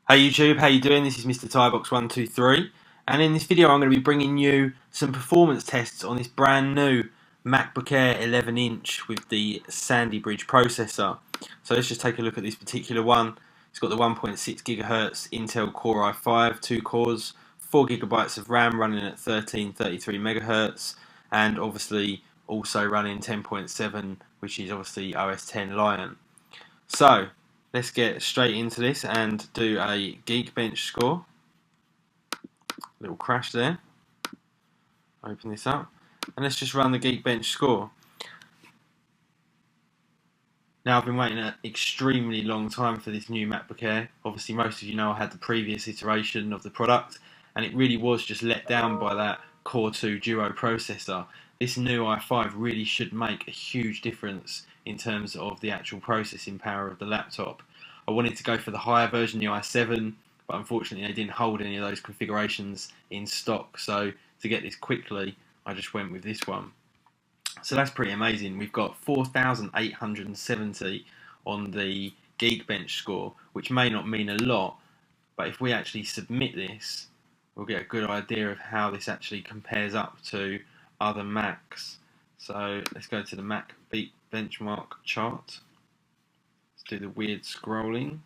Hey YouTube, how you doing? This is Mr. Tybox123, and in this video I'm going to be bringing you some performance tests on this brand new MacBook Air 11-inch with the SandyBridge processor. So let's just take a look at this particular one. It's got the 1.6 GHz Intel Core i5, 2 cores, 4 GB of RAM running at 1333 MHz, and obviously also running 10.7, which is obviously OS X Lion. So let's get straight into this and do a Geekbench score. Little crash there. Open this up and let's just run the Geekbench score. Now, I've been waiting an extremely long time for this new MacBook Air. Obviously most of you know I had the previous iteration of the product and it really was just let down by that Core 2 Duo processor. This new i5 really should make a huge difference in terms of the actual processing power of the laptop. I wanted to go for the higher version, the i7, but unfortunately they didn't hold any of those configurations in stock, so to get this quickly I just went with this one. So that's pretty amazing. We've got 4,870 on the Geekbench score, which may not mean a lot, but if we actually submit this, we'll get a good idea of how this actually compares up to other Macs. So let's go to the Mac benchmark chart. Let's do the weird scrolling.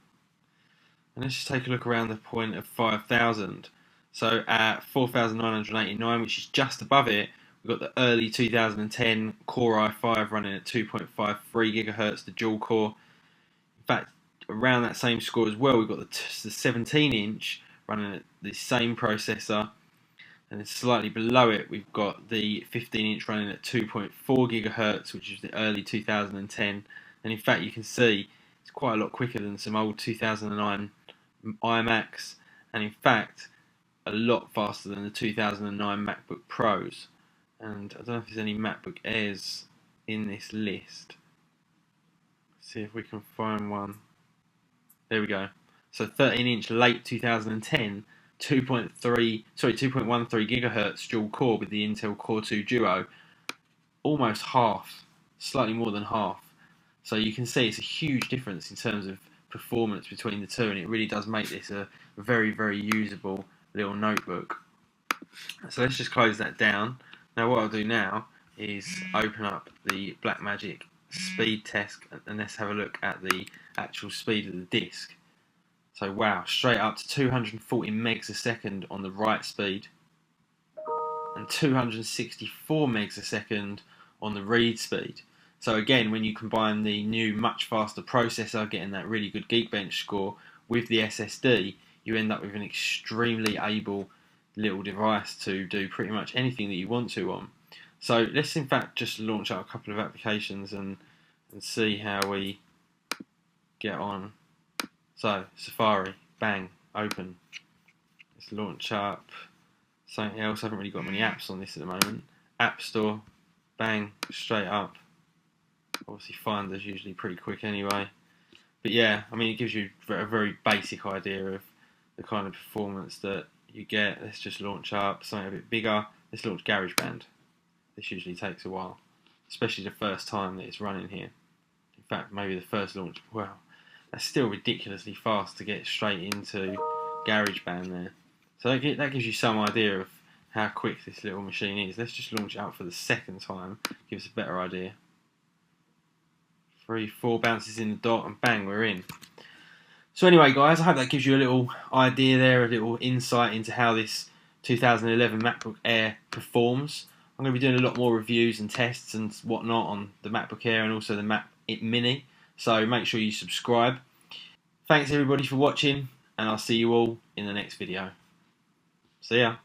And let's just take a look around the point of 5,000. So at 4,989, which is just above it, we've got the early 2010 Core i5 running at 2.53 GHz, the dual core. In fact, around that same score as well, we've got the 17-inch running at the same processor. And then slightly below it, we've got the 15-inch running at 2.4 GHz, which is the early 2010. And in fact, you can see it's quite a lot quicker than some old 2009 iMacs, and in fact, a lot faster than the 2009 MacBook Pros. And I don't know if there's any MacBook Airs in this list. Let's see if we can find one. There we go. So 13-inch late 2010, 2.13 GHz dual core with the Intel Core 2 Duo, almost half, slightly more than half. So you can see it's a huge difference in terms of performance between the two, and it really does make this a very, very usable little notebook. So let's just close that down. Now what I'll do now is open up the Blackmagic speed test and let's have a look at the actual speed of the disk. So wow, straight up to 240 megs a second on the write speed and 264 megs a second on the read speed. So again, when you combine the new much faster processor, getting that really good Geekbench score with the SSD, you end up with an extremely able little device to do pretty much anything that you want to on. So let's in fact just launch out a couple of applications and see how we get on. So Safari, bang, open. Let's launch up something else. I haven't really got many apps on this at the moment. App Store, bang, straight up. Obviously Finder's usually pretty quick anyway. But yeah, I mean it gives you a very basic idea of the kind of performance that you get. Let's just launch up something a bit bigger. Let's launch GarageBand. This usually takes a while, especially the first time that it's running here. In fact, maybe the first launch, well, that's still ridiculously fast to get straight into GarageBand there. So that gives you some idea of how quick this little machine is. Let's just launch it out for the second time, give us a better idea. 3, 4 bounces in the dot and bang, we're in. So anyway guys, I hope that gives you a little idea there, a little insight into how this 2011 MacBook Air performs. I'm going to be doing a lot more reviews and tests and whatnot on the MacBook Air and also the Mac Mini, so make sure you subscribe. Thanks everybody for watching, and I'll see you all in the next video. See ya.